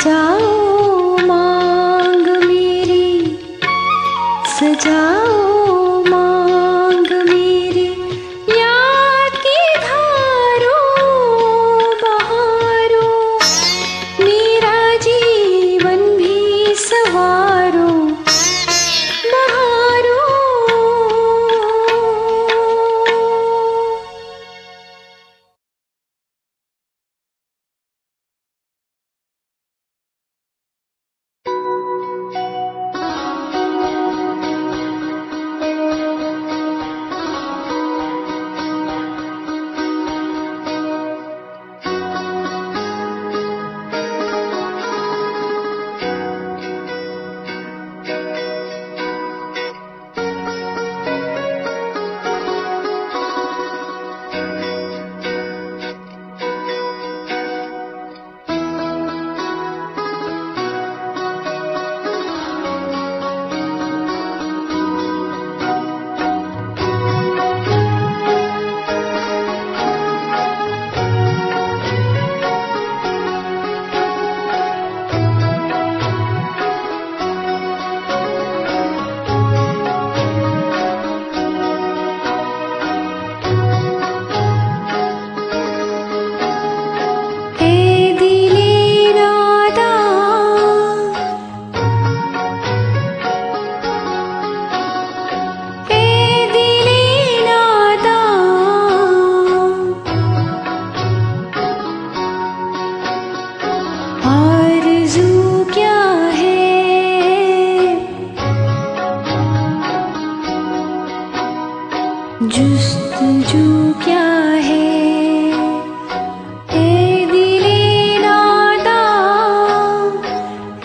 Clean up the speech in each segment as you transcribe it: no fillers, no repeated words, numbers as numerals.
सजाओ मांग मेरी, सजाओ मांग मेरी, याद की धारों बहारो, मेरा जीवन भी सवारो बहारो। जुस्तजू क्या है, ए दिले नादा,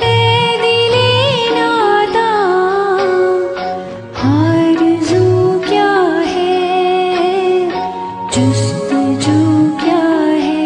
ए दिले नादा, आरज़ू क्या है, जुस्तजू क्या है।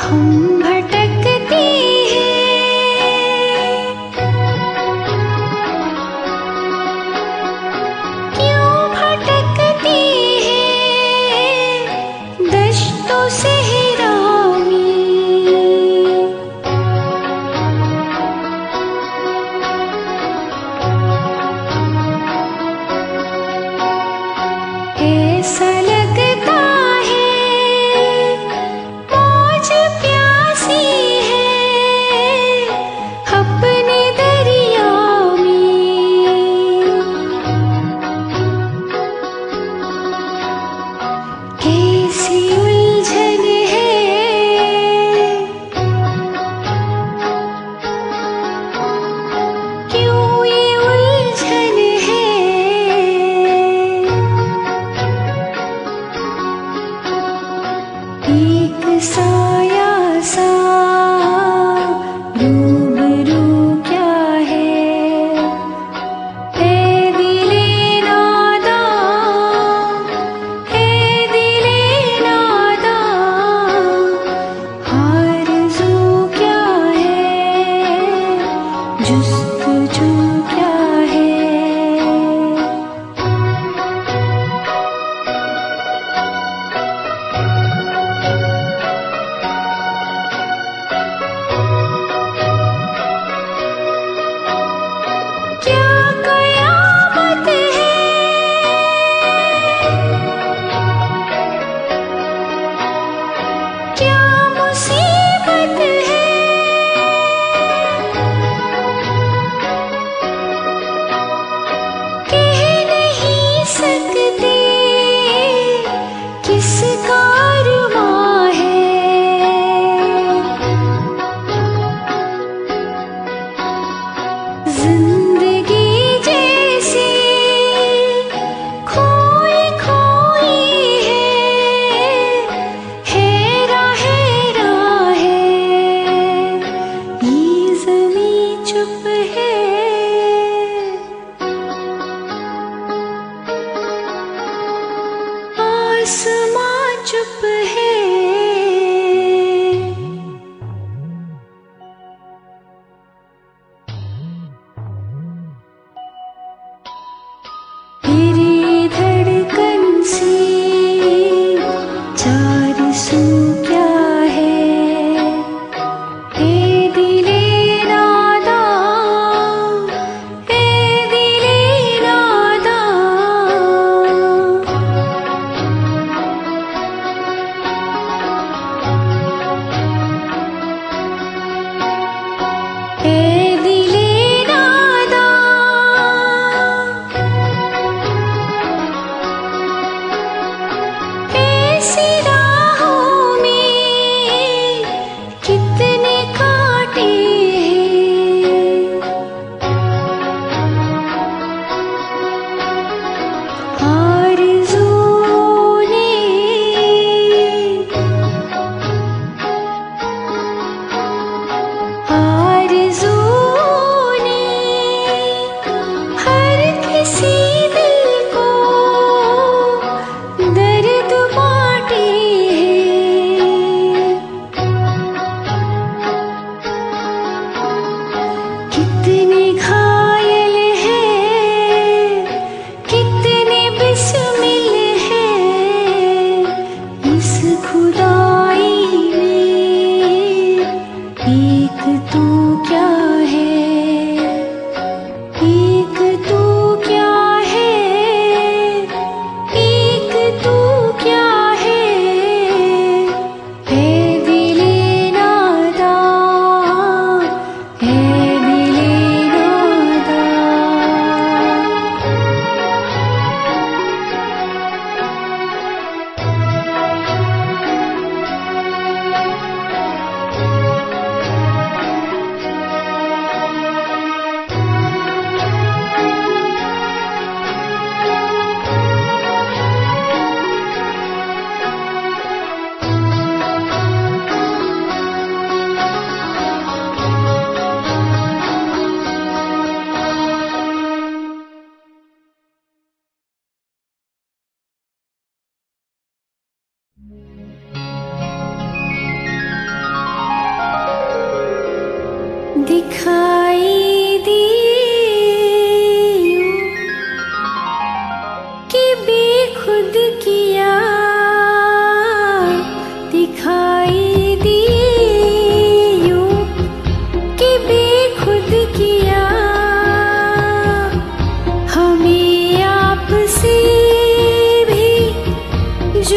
हम भटकती हैं, क्यों भटकती हैं, दश्तों सहरा में, ऐसा लगता एक साया सा रूबरू क्या है, ए दिले नादा, ए दिले नादा, आरज़ू क्या है, जुस्तजू क्या है। किस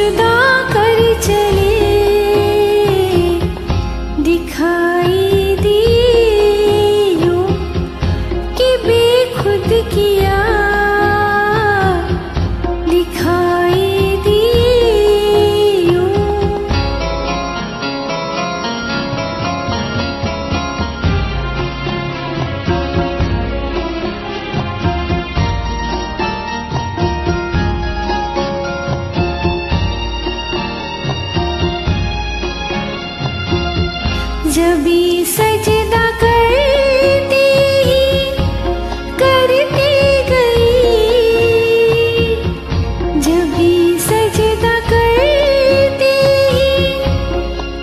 जुदा कर चले, दिखाई दी यूं कि बेखुद किया, दिखाई दी यूं। जभी सजदा करती करती गई, जभी सजदा करती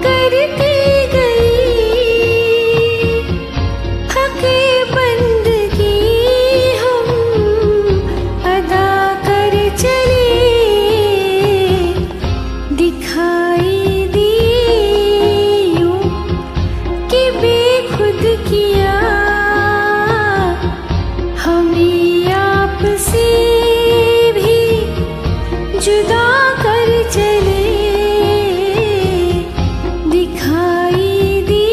करती गई, हक़े बंदगी हम अदा कर चले, दिखाई दी कि बेखुद किया, हमें आपसे भी जुदा कर चले, दिखाई दी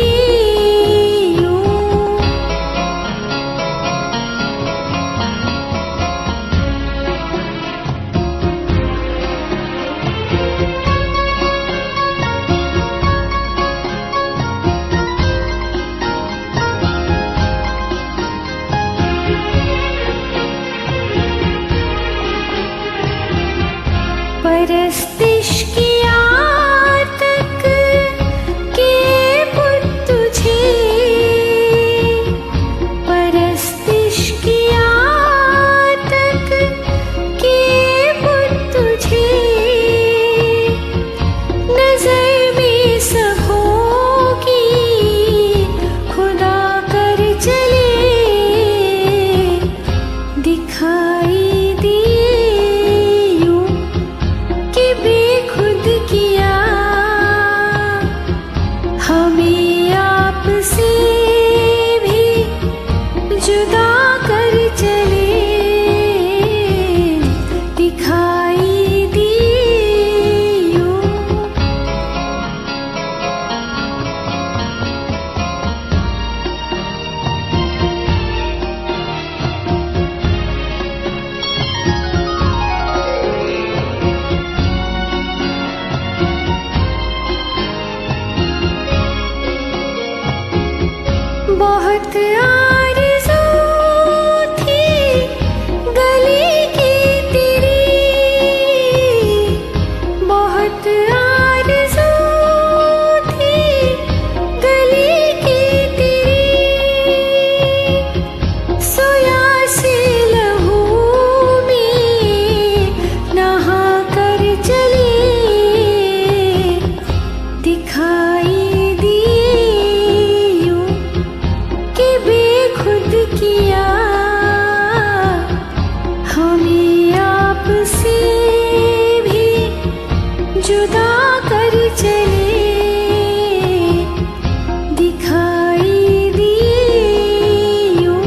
यूं। परस्तिश किया तक के पुत तुझे, परस्तिश किया तक के पुत तुझे, नजर में सबों की खुदा कर चले, दिखाई दी बेखुद किया, हमें आपसे भी जुदा कर चले, दिखाई दी यूं। बहुत आरज़ू थी गली की तेरी, बहुत आरज़ू थी गली की तेरी, सोया से लहू में नहा कर चले, दिखाई दी बेखुद किया, हमें आपसे भी जुदा कर चले, दिखाई दी यूं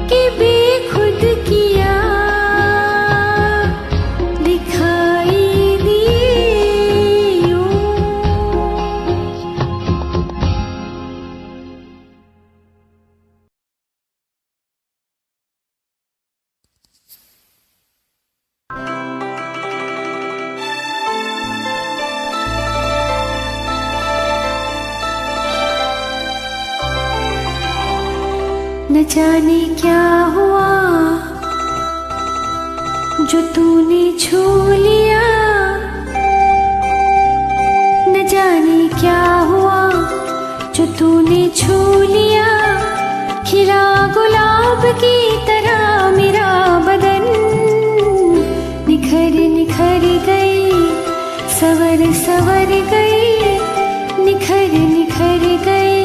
कि बेखुद किया, दिखाई दी यूं। न जाने क्या हुआ जो तूने छू लिया, न जाने क्या हुआ जो तूने छू लिया, खिला गुलाब की तरह मेरा बदन, निखर निखर गई, सवर सवर गई, निखर निखर गई,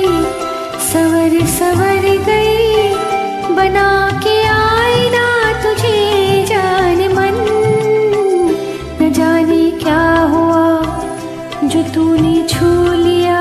सवर सवर गई, बना के आईना तुझे जान मन, न जाने क्या हुआ जो तूने छू लिया।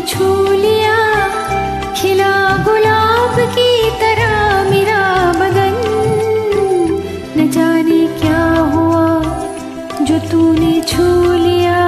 छू लिया, खिला गुलाब की तरह मेरा बदन। न जाने क्या हुआ जो तूने छू लिया।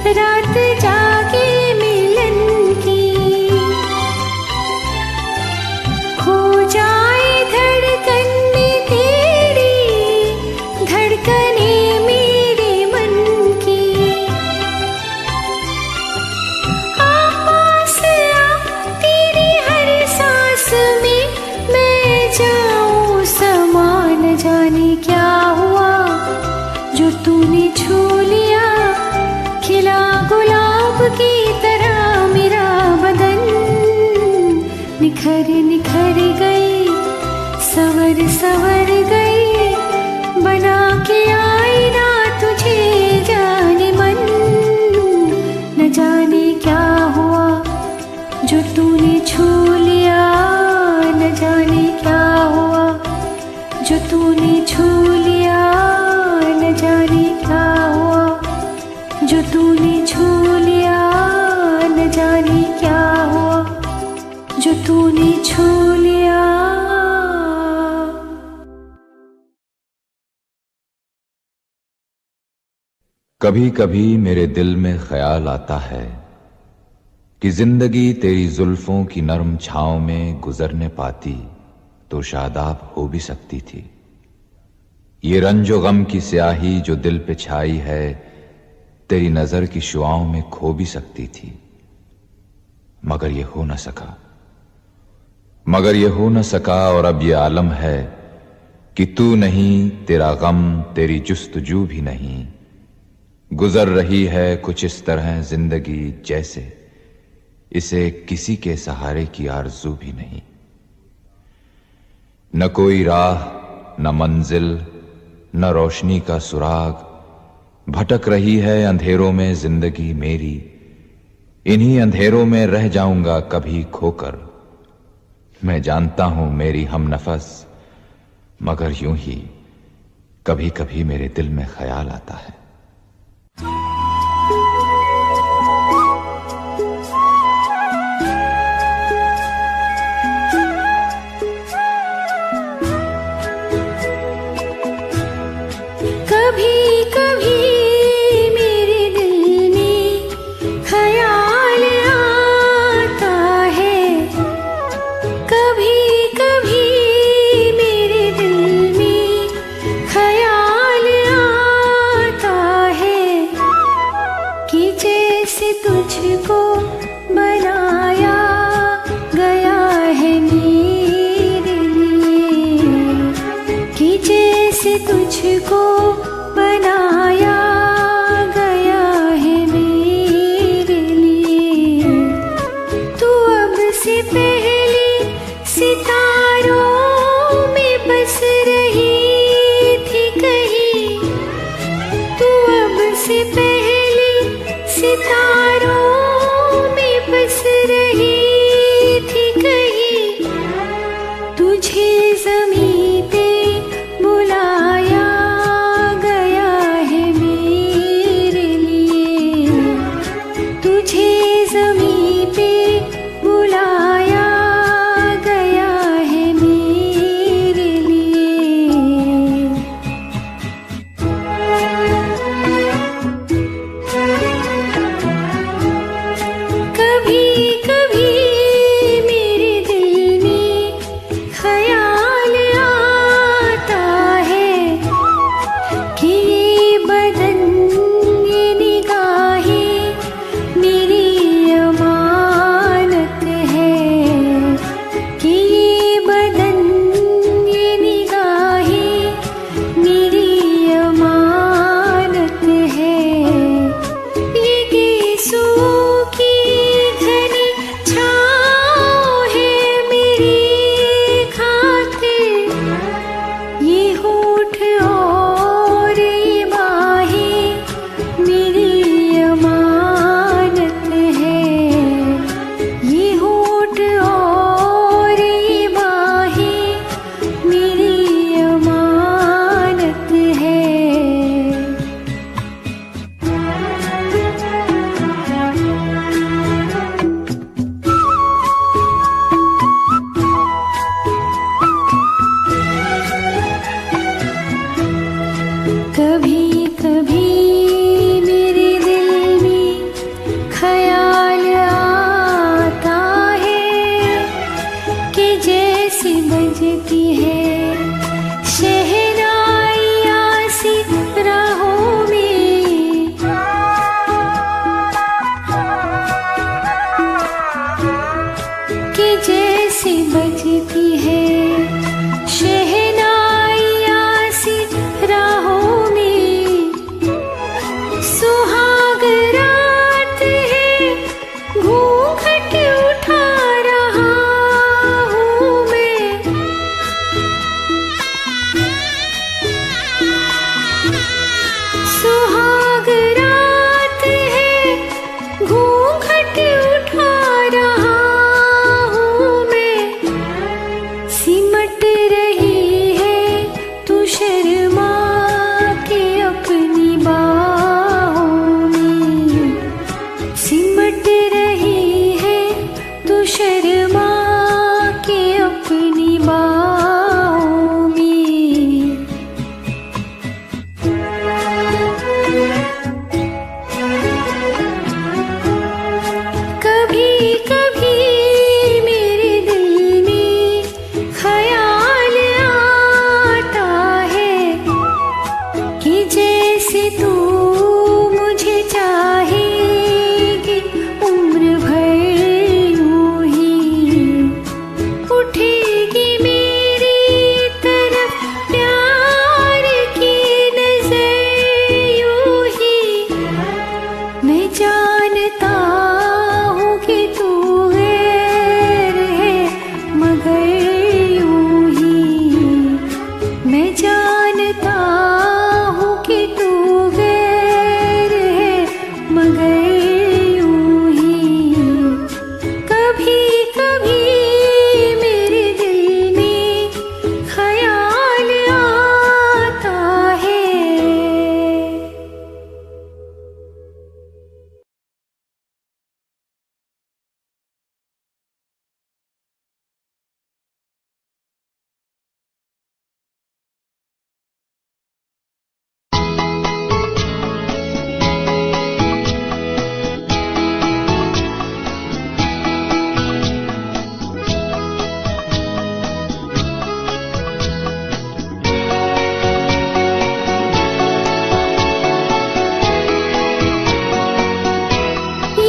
रात जागे मिलन की, खो जाए धड़कन में तेरी, धड़कने मेरे मन की। पास आ तेरी हर सांस में मैं जाऊं समा। न जाने क्या हुआ जो तूने छू लिया, खिला गुलाब की तरह मेरा बदन। निखर निखर गई, संवर संवर गई, बना के आईना तुझे जाने मन। न जाने क्या हुआ जो तूने छू लिया, न जाने क्या हुआ जो तूने छू लिया, न जाने क्या हुआ जो तूने छू लिया, न जाने क्या हुआ जो तूने छू लिया। कभी कभी मेरे दिल में ख्याल आता है कि जिंदगी तेरी जुल्फों की नरम छांव में गुजरने पाती तो शादाब हो भी सकती थी। ये रंजो गम की स्याही जो दिल पे छाई है तेरी नजर की शुआओं में खो भी सकती थी। मगर ये हो न सका, मगर ये हो न सका। और अब ये आलम है कि तू नहीं, तेरा गम, तेरी जुस्तजू भी नहीं। गुजर रही है कुछ इस तरह जिंदगी जैसे इसे किसी के सहारे की आरज़ू भी नहीं। न कोई राह, न मंजिल, न रोशनी का सुराग, भटक रही है अंधेरों में जिंदगी मेरी। इन्हीं अंधेरों में रह जाऊंगा कभी खोकर। मैं जानता हूं मेरी हमनफस, मगर यूं ही कभी कभी मेरे दिल में ख्याल आता है। कभी कभी मेरे दिल में ख्याल आता है, कभी कभी मेरे दिल में ख्याल आता है कि जैसे तुझको बनाया गया है मेरे लिए, कि जैसे तुझको बनाया गया है मेरे लिए। तू अब से पहले सितारों में बस रही थी कहीं, तू अब से पहले सितारों में बस रही थी कहीं। तुझे ज़मीं पे बुलाया गया है मेरे लिए, तुझे ज़मीं पे बुलाया गया है मेरे लिए।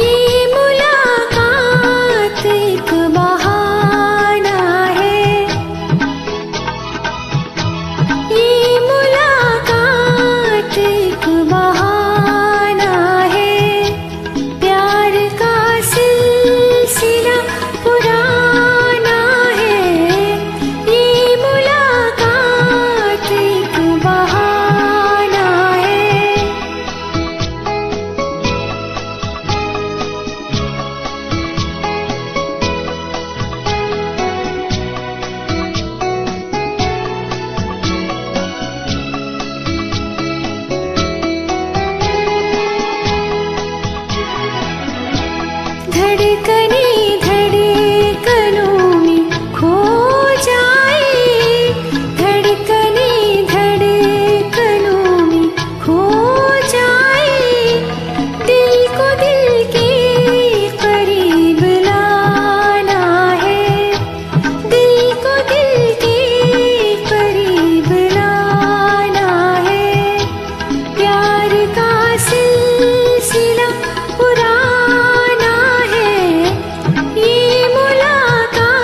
ये मुलाकात एक बहाना है, ये मुलाकात एक बहाना है, प्यार का सिलसिला पुराना है, ये मुलाकात एक बहाना है। धड़कने धड़कनों में खो जाए, धड़कने धड़कनों में खो जाए, दिल को दिल के करीब लाना है, दिल को दिल के करीब लाना है, प्यार का सिलसिला पुराना है, ये मुलाकात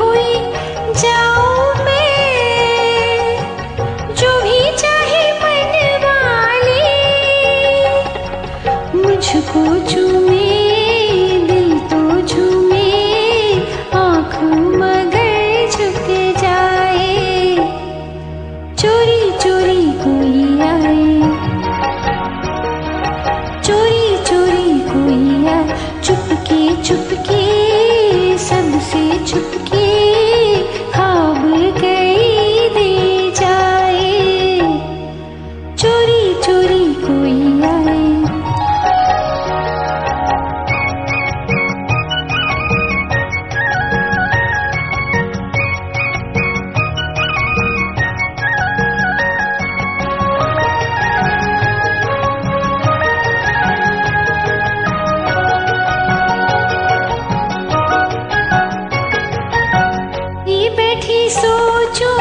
खोई जाऊं मैं, जो भी चाहे मन वाले मुझको चूमे, दिल तो झूमे, आँख मगर झुक जाए, चोरी चोरी कोई आए, चोरी चोरी कोई आए, चुपके चुपके सबसे छुपके ख्वाब कई दे जाए, चोरी चोरी कोई आए। ये बैठी सोचो